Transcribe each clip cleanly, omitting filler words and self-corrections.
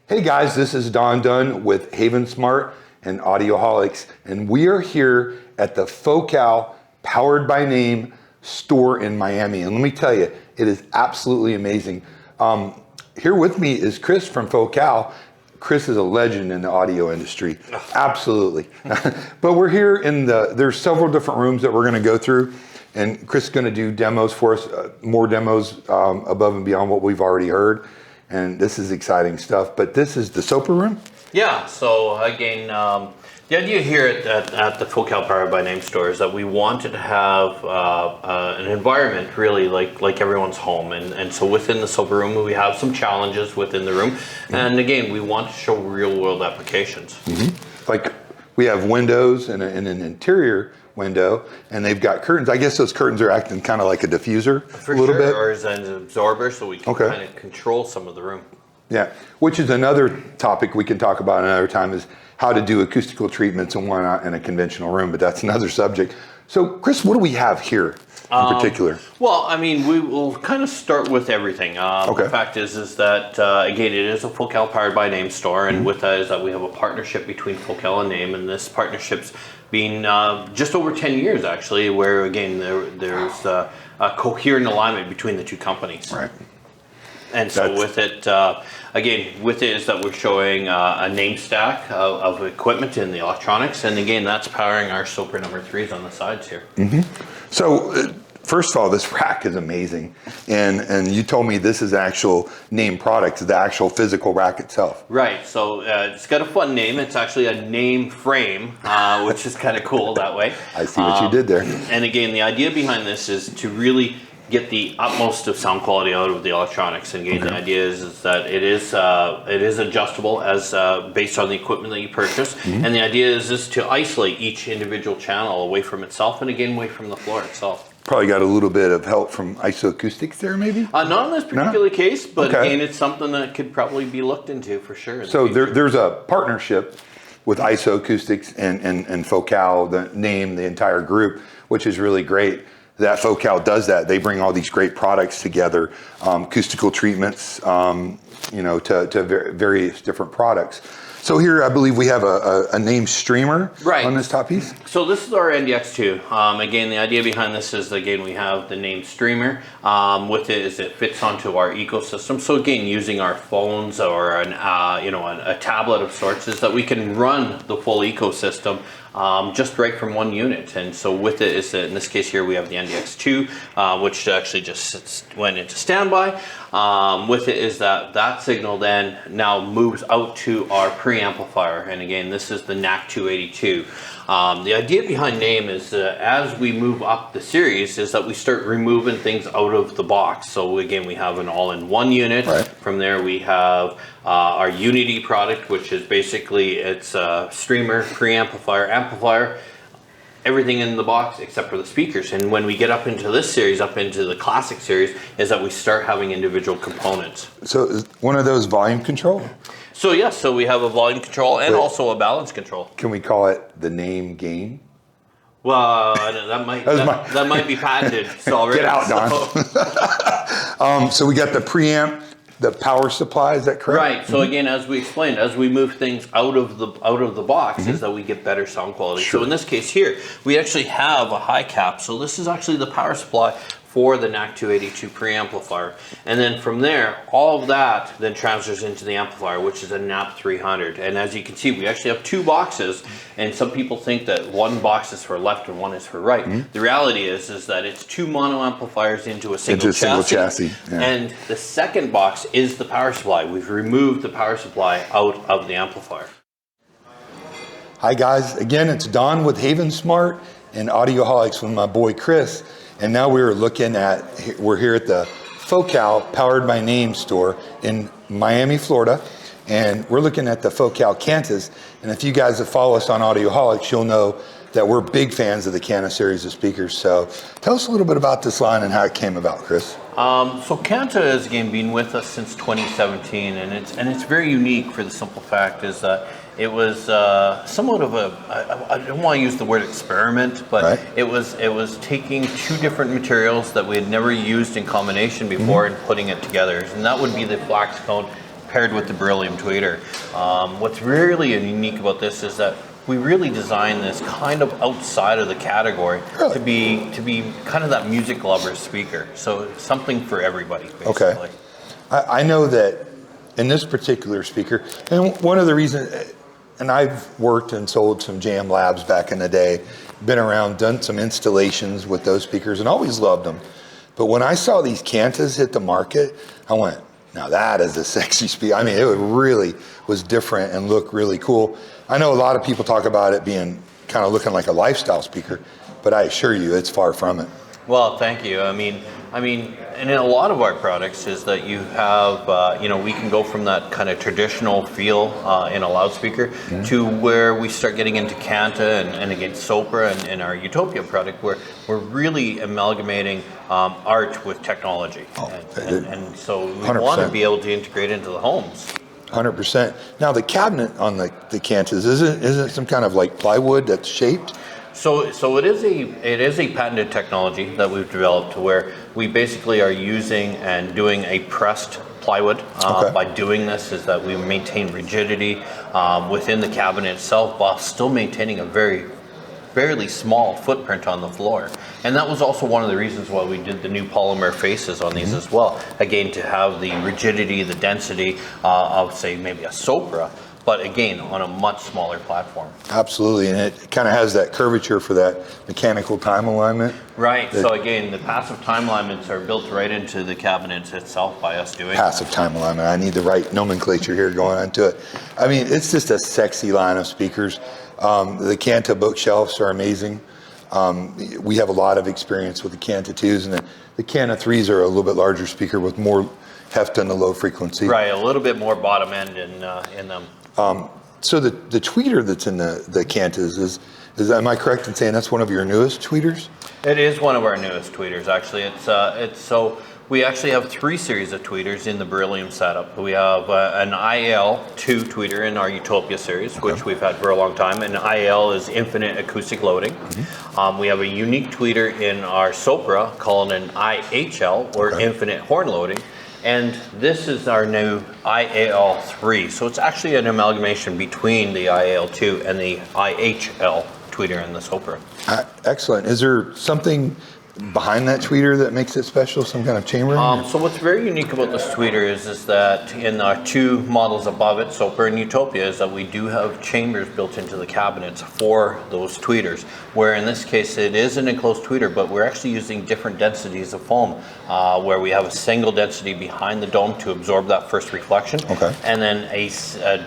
Hey guys, this is Don Dunn with Haven Smart and Audioholics, and we are here at the Focal Powered by Naim store in Miami. And let me tell you, it is absolutely amazing. Here with me is Chris from Focal. Chris is a legend in the audio industry, absolutely. But we're here in there's several different rooms that we're gonna go through, and Chris is gonna do demos for us, more demos above and beyond what we've already heard. And this is exciting stuff, but this is the Soper room? Yeah, so again, the idea here at the Focal Powered by Naim store is that we wanted to have an environment really like everyone's home. And so within the Soper room, we have some challenges within the room. And again, we want to show real world applications. Like we have windows and an interior window, and they've got curtains. I guess those curtains are acting kind of like a diffuser For a little sure, bit. Or as an absorber, so we can kind of control some of the room. Yeah, which is another topic we can talk about another time, is how to do acoustical treatments and whatnot in a conventional room, but that's another subject. So Chris, what do we have here in particular? Well, I mean, we will kind of start with everything. The fact is that, again, it is a Focal Powered by Naim store, and with that is that we have a partnership between Focal and Naim, and this partnership's been just over 10 years, actually, where, again, there's a coherent alignment between the two companies. Right. And so with it, again, with it is that we're showing a name stack of equipment in the electronics, and again, that's powering our Soper number 3s on the sides here. So first of all, this rack is amazing, and you told me this is actual Naim product, the actual physical rack itself. Right, so it's got a fun name. It's actually a Naim frame, which is kind of cool that way. I see what you did there. And again, the idea behind this is to really get the utmost of sound quality out of the electronics. And again, the idea is that it is adjustable as based on the equipment that you purchase. And the idea is to isolate each individual channel away from itself, and again away from the floor itself. Probably got a little bit of help from isoacoustics there, maybe? Not in this particular case, but again, it's something that could probably be looked into for sure. So there's a partnership with isoacoustics and Focal, the Naim, the entire group, which is really great. That Focal does that. They bring all these great products together, acoustical treatments, to various different products. So here, I believe we have a Naim streamer on this top piece. So this is our NDX2. Again, the idea behind this is, again, we have the Naim streamer. With it is it fits onto our ecosystem. So again, using our phones or a tablet of sorts, is that we can run the full ecosystem just right from one unit. And so with it is, in this case here, we have the NDX2, which actually just went into standby. With it is that signal then now moves out to our preamplifier. And again, this is the NAC 282. The idea behind Naim is as we move up the series is that we start removing things out of the box. So again, we have an all-in-one unit. From there we have our Unity product, which is basically it's a streamer, preamplifier, amplifier, everything in the box except for the speakers. And when we get up into this series, up into the classic series, is that we start having individual components. So is one of those volume control? So yes, so we have a volume control and also a balance control. Can we call it the Naim gain? Well, that might be patented. Already. Get out, Don. So we got the preamp, the power supply, is that correct? Right. So again, as we explained, as we move things out of the box, is that we get better sound quality. So in this case here, we actually have a high cap. So this is actually the power supply for the NAC 282 preamplifier. And then from there, all of that then transfers into the amplifier, which is a NAP 300. And as you can see, we actually have two boxes, and some people think that one box is for left and one is for right. The reality is that it's two mono amplifiers into a single chassis. And the second box is the power supply. We've removed the power supply out of the amplifier. Hi guys, again, it's Don with Haven Smart and Audioholics with my boy Chris. And now we're here at the Focal Powered by Naim store in Miami, Florida. And we're looking at the Focal Kantas. And if you guys have followed us on Audioholics, you'll know that we're big fans of the Kanta series of speakers. So tell us a little bit about this line and how it came about, Chris. So Kanta has again been with us since 2017, and it's very unique for the simple fact is that it was somewhat of I don't want to use the word experiment, but it was taking two different materials that we had never used in combination before and putting it together, and that would be the flax cone paired with the beryllium tweeter. What's really unique about this is that we really designed this kind of outside of the category to be kind of that music lover speaker. So it's something for everybody, basically. Okay. I know that in this particular speaker, and one of the reasons, and I've worked and sold some Jam Labs back in the day, been around, done some installations with those speakers, and always loved them. But when I saw these Kantas hit the market, I went, now that is a sexy speaker. I mean, it really was different and looked really cool. I know a lot of people talk about it being kind of looking like a lifestyle speaker, but I assure you it's far from it. Well, thank you. I mean, and in a lot of our products is that you have, you know, we can go from that kind of traditional feel in a loudspeaker to where we start getting into Kanta and again Sopra and our Utopia product, where we're really amalgamating art with technology, and so we 100%. want to be able to integrate into the homes. 100%. Now the cabinet on the Kantas, isn't it some kind of like plywood that's shaped? So it is a patented technology that we've developed to where we basically are using and doing a pressed plywood. By doing this is that we maintain rigidity within the cabinet itself while still maintaining a fairly small footprint on the floor. And that was also one of the reasons why we did the new polymer faces on these as well. Again, to have the rigidity, the density of say maybe a Sopra, but again, on a much smaller platform. Absolutely, and it kind of has that curvature for that mechanical time alignment. Right, so again, the passive time alignments are built right into the cabinet itself by us doing Passive time alignment, I need the right nomenclature here going on to it. I mean, it's just a sexy line of speakers. The Kanta bookshelves are amazing. We have a lot of experience with the Kanta 2s, and the Kanta 3s are a little bit larger speaker with more heft on the low frequency. Right, a little bit more bottom end in them. So the tweeter that's in the Kantas is am I correct in saying that's one of your newest tweeters? It is one of our newest tweeters, actually. It's so we actually have 3 series of tweeters in the beryllium setup. We have an IAL2 tweeter in our Utopia series, which we've had for a long time, and IAL is infinite acoustic loading. We have a unique tweeter in our Sopra called an IHL, or infinite horn loading. And this is our new IAL3. So it's actually an amalgamation between the IAL2 and the IHL tweeter in the Sopra. Excellent. Is there something behind that tweeter that makes it special? Some kind of chambering? So what's very unique about this tweeter is that in our 2 models above it, Sopra and Utopia, is that we do have chambers built into the cabinets for those tweeters, where in this case it is an enclosed tweeter, but we're actually using different densities of foam, where we have a single density behind the dome to absorb that first reflection, and then a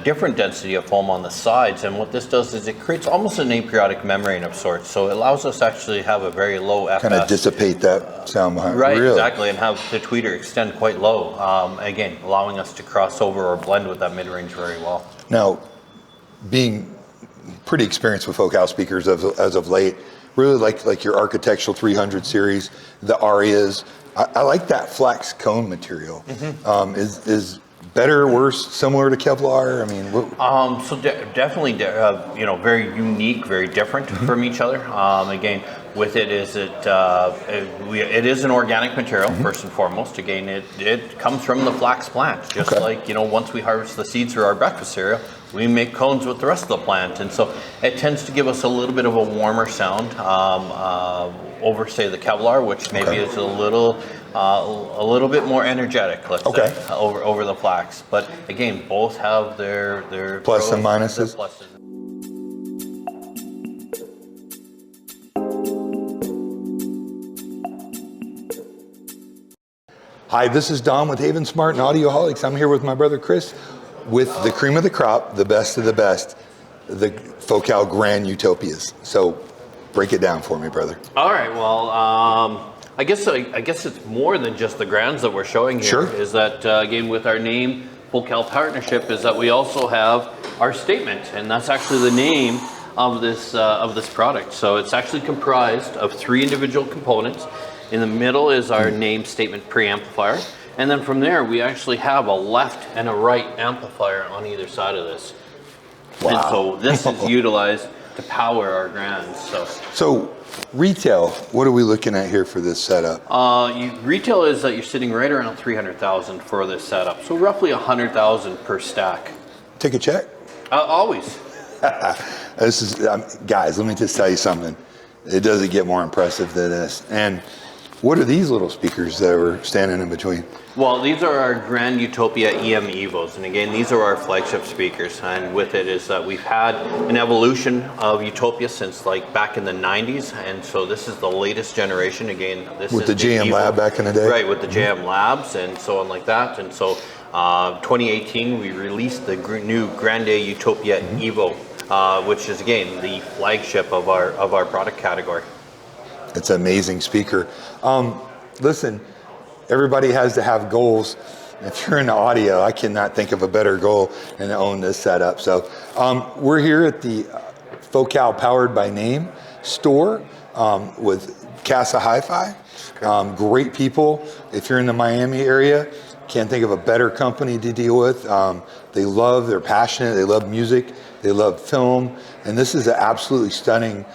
different density of foam on the sides. And what this does is it creates almost an aperiodic membrane of sorts, so it allows us to actually have a very low FS. Kind of dissipate that sound behind. Right, exactly, and have the tweeter extend quite low, again, allowing us to cross over or blend with that mid-range very well. Now, being pretty experienced with Focal speakers as of late, really like your Architectural 300 series, the Arias. I like that flex cone material. Is better, worse, similar to Kevlar? I mean, so definitely, you know, very unique, very different from each other. Again, with it is it is an organic material first and foremost. Again, it comes from the flax plant, just like, you know, once we harvest the seeds for our breakfast cereal, we make cones with the rest of the plant, and so it tends to give us a little bit of a warmer sound over, say, the Kevlar, which maybe is a little bit more energetic, let's say, over the flax. But again, both have their plus pros and minuses. Hi, this is Don with Haven Smart and Audioholics. I'm here with my brother Chris with the cream of the crop, the best of the best, the Focal Grand Utopias. So break it down for me, brother. All right, well, I guess it's more than just the Grands that we're showing here. Is that, again, with our name, Focal partnership, is that we also have our statement, and that's actually the name of this product. So it's actually comprised of 3 individual components. In the middle is our name statement preamplifier, and then from there we actually have a left and a right amplifier on either side of this. Wow. And so this is utilized to power our grands. So retail, what are we looking at here for this setup? Retail is that you're sitting right around 300,000 for this setup, so roughly 100,000 per stack. Take a check? Always. This is, guys, let me just tell you something. It doesn't get more impressive than this. And what are these little speakers that were standing in between? Well, these are our Grand Utopia EM Evos, and again, these are our flagship speakers. And with it is that we've had an evolution of Utopia since like back in the 90s, and so this is the latest generation. Again, this with is the JM Evo, Lab back in the day, right? With the JM Labs and so on like that. And so, 2018 we released the new Grande Utopia Evo, which is again the flagship of our product category. It's an amazing speaker. Listen, everybody has to have goals. If you're into audio, I cannot think of a better goal than to own this setup. So we're here at the Focal Powered by Naim store with CasaHiFi. Great people. If you're in the Miami area, can't think of a better company to deal with. They're passionate, they love music, they love film, and this is an absolutely stunning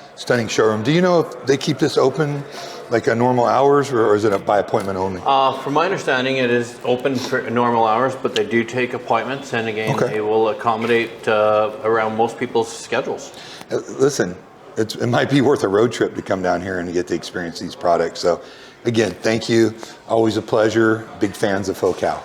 showroom. Do you know if they keep this open like a normal hours, or is it by appointment only? From my understanding, it is open for normal hours, but they do take appointments, and again, they will accommodate around most people's schedules. Listen, it might be worth a road trip to come down here and to get to experience these products. So again, thank you. Always a pleasure. Big fans of Focal.